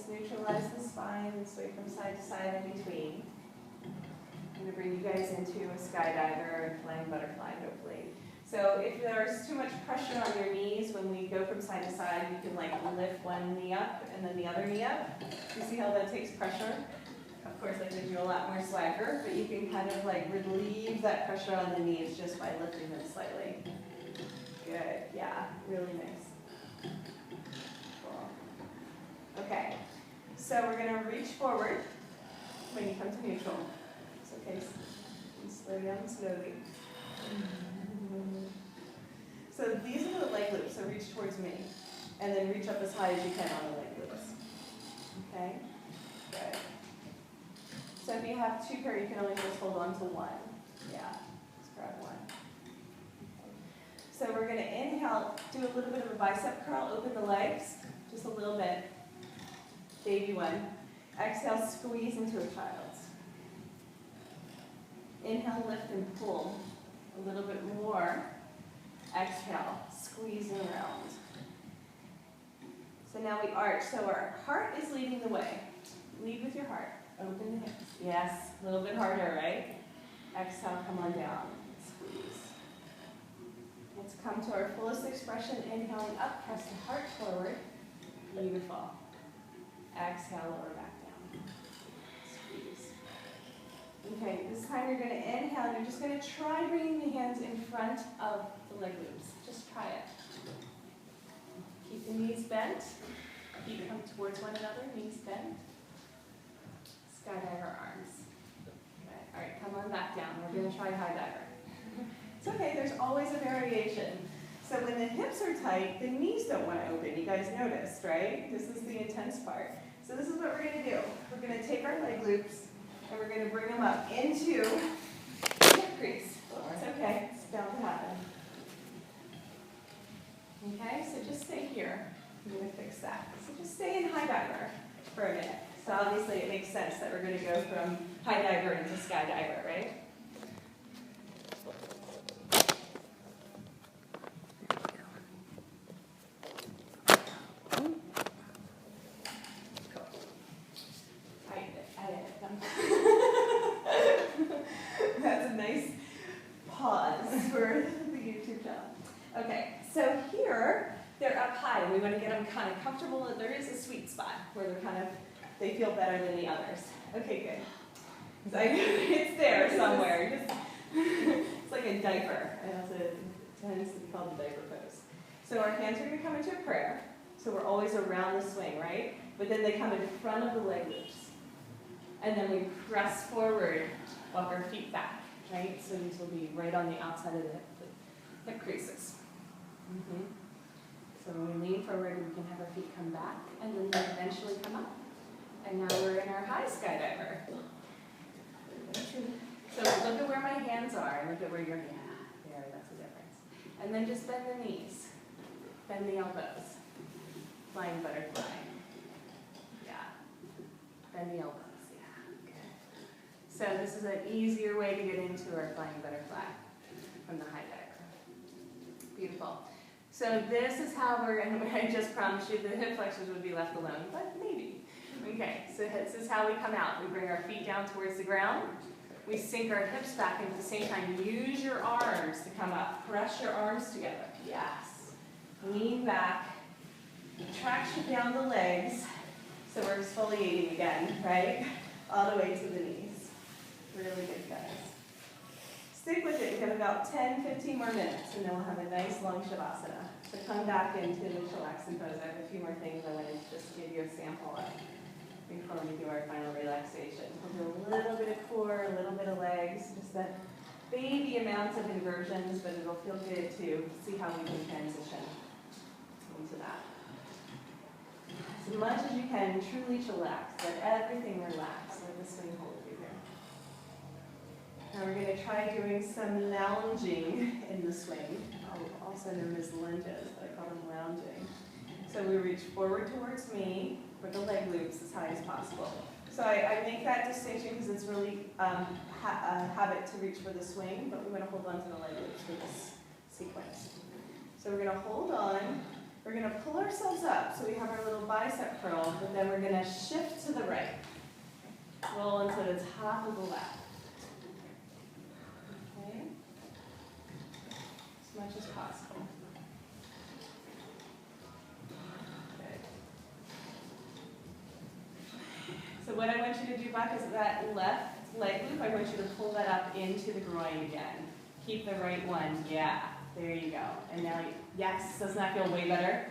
neutralize the spine and sway from side to side in between. I'm going to bring you guys into a skydiver and flying butterfly, hopefully. So if there's too much pressure on your knees when we go from side to side, you can like lift one knee up and then the other knee up. You see how that takes pressure? Of course, that gives you a lot more swagger, but you can kind of like relieve that pressure on the knees just by lifting them slightly. Good, yeah, really nice. Cool. Okay, so we're going to reach forward when you come to neutral. It's okay, slow down slowly. So these are the leg loops, so reach towards me. And then reach up as high as you can on the leg loops. Okay? Good. So if you have two pair, you can only just hold on to one. Yeah, just grab one. So we're going to inhale, do a little bit of a bicep curl, open the legs, just a little bit. Baby one. Exhale, squeeze into a child's. Inhale, lift and pull. A little bit more. Exhale, squeeze around. So now we arch. So our heart is leading the way. Lead with your heart. Open the hips. Yes, a little bit harder, right? Exhale, come on down. Squeeze. Let's come to our fullest expression. Inhaling up, press the heart forward. Beautiful. Exhale, lower back down. Squeeze. Okay, this time you're going to inhale. You're just going to try bringing the hands in front of the leg loops. Just try it. Keep the knees bent. Feet come towards one another, knees bent. Skydiver arms. Okay. All right, come on back down. We're going to try high diver. It's okay, there's always a variation. So when the hips are tight, the knees don't want to open. You guys noticed, right? This is the intense part. So this is what we're going to do. We're going to take our leg loops and we're going to bring them up into the hip crease. It's okay, it's bound to happen. Okay, so just stay here. I'm going to fix that. So just stay in high diver for a minute. So obviously it makes sense that we're going to go from high diver into skydiver, right? That's a nice pause for the YouTube channel. Okay, so here they're up high, and we want to get them kind of comfortable. There is a sweet spot where they feel better than the others. Okay, good. So it's there somewhere. It's like a diaper. It tends to be called the diaper pose. So our hands are going to come into a prayer. So we're always around the swing, right? But then they come in front of the leg loops. And then we press forward, walk our feet back, right? So these will be right on the outside of the hip creases. So when we lean forward, we can have our feet come back, and then they eventually come up. And now we're in our high skydiver. So look at where my hands are, and look at where your there, that's the difference. And then just bend the knees, bend the elbows, flying butterfly. Yeah, bend the elbows. So this is an easier way to get into our flying butterfly from the high diver. Beautiful. So this is how we're going to, I just promised you the hip flexors would be left alone, but maybe. Okay, so this is how we come out. We bring our feet down towards the ground. We sink our hips back, and at the same time, use your arms to come up. Press your arms together. Yes. Lean back. Traction down the legs. So we're exfoliating again, right? All the way to the knees. Really good, guys. Stick with it. We have about 10, 15 more minutes, and then we'll have a nice long shavasana. So come back into the chillaxing pose. I have a few more things I wanted to just give you a sample of before we do our final relaxation. We'll do a little bit of core, a little bit of legs, just that baby amounts of inversions, but it'll feel good to see how we can transition into that. As much as you can, truly chillax. Let everything relax. Let the swing hold you here. Now we're going to try doing some lounging in the swing, also known as lunges, but I call them lounging. So we reach forward towards me with the leg loops as high as possible. So I make that distinction because it's really a habit to reach for the swing, but we want to hold on to the leg loops for this sequence. So we're going to hold on, We're going to pull ourselves up so we have our little bicep curl, but then we're going to shift to the right. Roll into the top of the left. Okay? As much as possible. Good. So what I want you to do, Buck, is that left leg loop, I want you to pull that up into the groin again. Keep the right one. Yeah. There you go. And now, yes, doesn't that feel way better?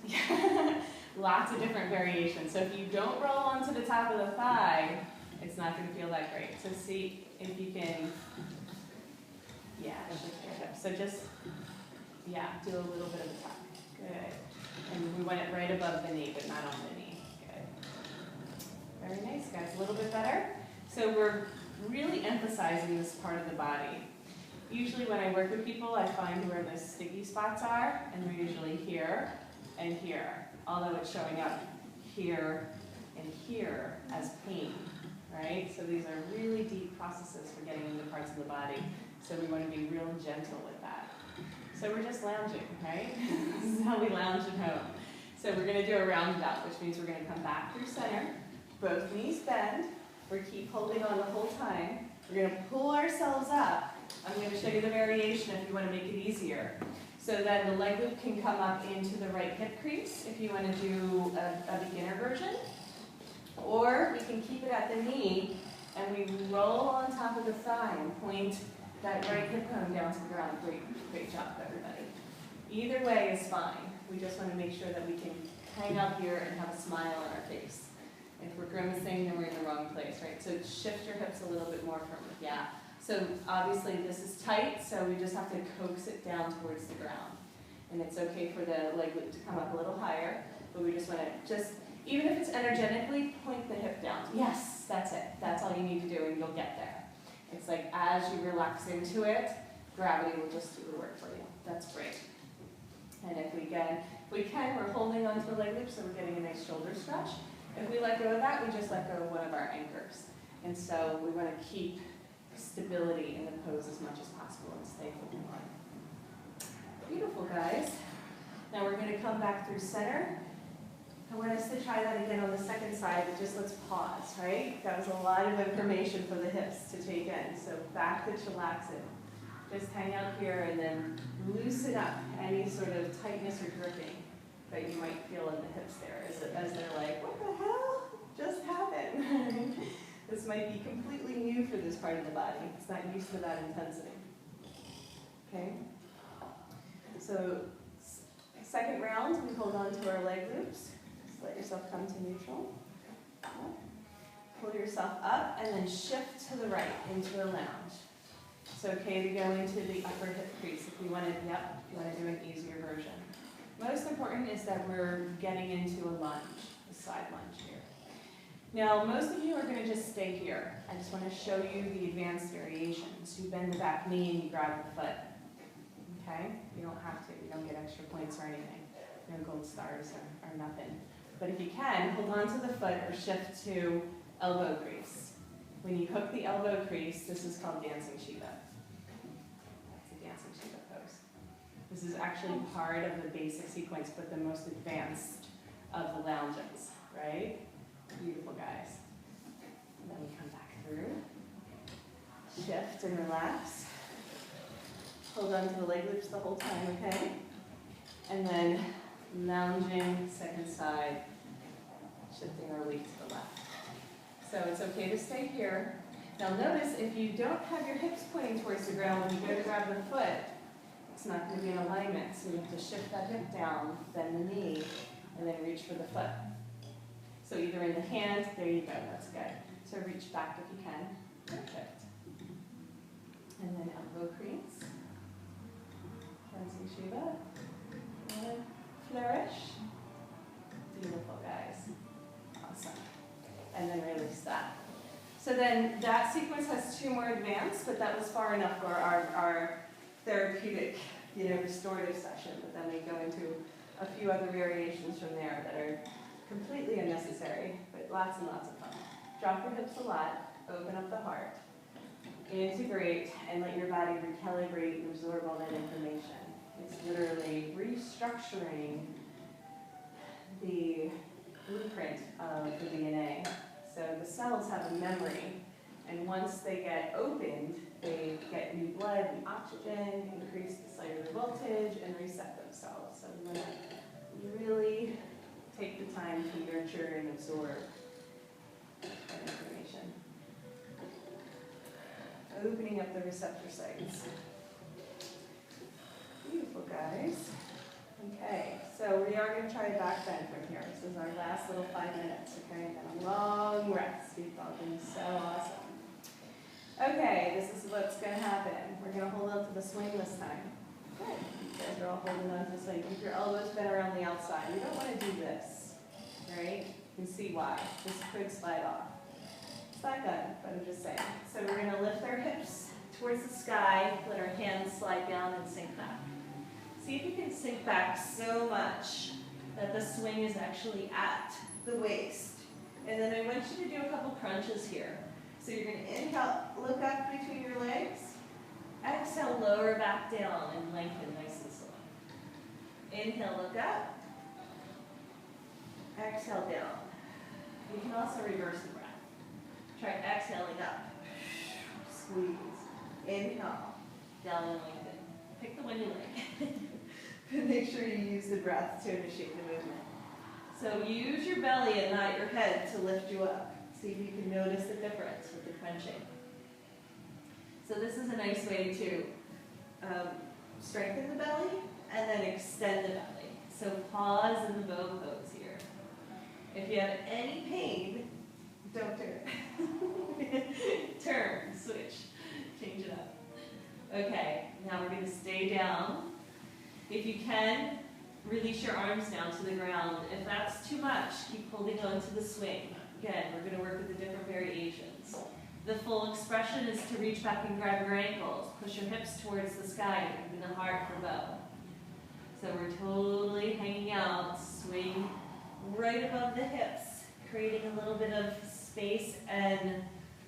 Yes. Lots of different variations. So if you don't roll onto the top of the thigh, it's not going to feel that great. So see if you can, yeah, shift your hips. So just, yeah, do a little bit of a tuck. Good. And we want it right above the knee, but not on the knee. Good. Very nice, guys. A little bit better. So we're really emphasizing this part of the body. Usually when I work with people, I find where the sticky spots are, and they're usually here and here, although it's showing up here and here as pain, right? So these are really deep processes for getting into parts of the body, so we want to be real gentle with that. So we're just lounging, right? This is how we lounge at home. So we're going to do a roundabout, which means we're going to come back through center, both knees bend, we keep holding on the whole time, we're going to pull ourselves up. I'm going to show you the variation if you want to make it easier. So then the leg loop can come up into the right hip crease if you want to do a beginner version. Or we can keep it at the knee and we roll on top of the thigh and point that right hip bone down to the ground. Great job, everybody. Either way is fine. We just want to make sure that we can hang out here and have a smile on our face. If we're grimacing, then we're in the wrong place, right? So shift your hips a little bit more firmly. Yeah. So obviously this is tight, so we just have to coax it down towards the ground. And it's okay for the leg loop to come up a little higher, but we just want to even if it's energetically, point the hip down. Yes, that's it. That's all you need to do and you'll get there. It's like as you relax into it, gravity will just do the work for you. That's great. And if we can, we're holding onto the leg loop, so we're getting a nice shoulder stretch. If we let go of that, we just let go of one of our anchors. And so we want to keep stability in the pose as much as possible and stay holding on. Beautiful, guys. Now we're going to come back through center. I want us to try that again on the second side, but just let's pause, right? That was a lot of information for the hips to take in. So back to chillaxing. Just hang out here and then loosen up any sort of tightness or gripping that you might feel in the hips there as they're like, what the hell just happened? This might be completely new for this part of the body. It's not used to that intensity. Okay? So, second round, we hold on to our leg loops. Just let yourself come to neutral. Pull yourself up and then shift to the right into a lounge. It's okay to go into the upper hip crease if you want to, if you want to do an easier version. Most important is that we're getting into a lunge, a side lunge here. Now, most of you are going to just stay here. I just want to show you the advanced variations. You bend the back knee and you grab the foot. Okay? You don't have to. You don't get extra points or anything. No gold stars or nothing. But if you can, hold on to the foot or shift to elbow crease. When you hook the elbow crease, this is called dancing Shiva. That's the dancing Shiva pose. This is actually part of the basic sequence, but the most advanced of the lounges, right? Beautiful, guys. And then we come back through. Shift and relax. Hold on to the leg loops the whole time, okay? And then lounging, second side, shifting our weight to the left. So it's okay to stay here. Now notice if you don't have your hips pointing towards the ground when you go to grab the foot, it's not going to be in alignment. So you have to shift that hip down, bend the knee, and then reach for the foot. So either in the hand, there you go, that's good. So reach back if you can. Perfect. And then elbow crease. Dancing Shiva. And flourish. Beautiful, guys. Awesome. And then release that. So then that sequence has two more advanced, but that was far enough for our therapeutic, restorative session. But then we go into a few other variations from there that are completely unnecessary, but lots and lots of fun. Drop your hips a lot, open up the heart, integrate, and let your body recalibrate and absorb all that information. It's literally restructuring the blueprint of the DNA. So the cells have a memory, and once they get opened, they get new blood and oxygen, increase the cellular voltage, and reset themselves. So we want to really take the time to nurture and absorb that information. Opening up the receptor sites. Beautiful, guys. Okay, so we are going to try a back bend from here. This is our last little 5 minutes, okay? And a long rest. You've all been so awesome. Okay, this is what's going to happen. We're going to hold on to the swing this time. Good. You guys are all holding on to the swing. Keep your elbows bent around the outside. You don't want to do this, right? You can see why. This could slide off. It's not good, but I'm just saying. So we're going to lift our hips towards the sky, let our hands slide down and sink back. See if you can sink back so much that the swing is actually at the waist. And then I want you to do a couple crunches here. So you're going to inhale, look up between your legs. Exhale, lower back down and lengthen nice and slow. Inhale, look up. Exhale, down. You can also reverse the breath. Try exhaling up. Squeeze. Inhale, down and lengthen. Pick the one you like. But make sure you use the breath to initiate the movement. So use your belly and not your head to lift you up. See if you can notice the difference with the crunching. So this is a nice way to strengthen the belly and then extend the belly. So pause in the bow pose here. If you have any pain, don't do it. Turn, switch, change it up. Okay, now we're going to stay down. If you can, release your arms down to the ground. If that's too much, keep holding on to the swing. Again, we're going to work with the different variations. The full expression is to reach back and grab your ankles. Push your hips towards the sky, open the heart for bow. So we're totally hanging out, swing right above the hips, creating a little bit of space and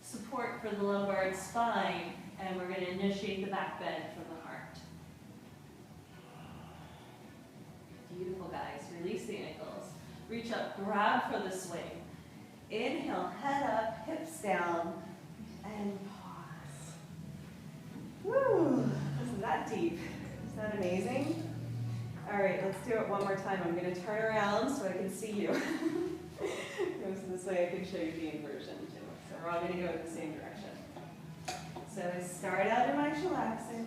support for the lumbar and spine, and we're going to initiate the back bend from the heart. Beautiful, guys. Release the ankles. Reach up, grab for the swing. Inhale, head up, hips down, and pause. Woo! Isn't that deep? Isn't that amazing? All right, let's do it one more time. I'm going to turn around so I can see you. So this way I can show you the inversion too. So we're all going to go in the same direction. So I start out in my chillaxing.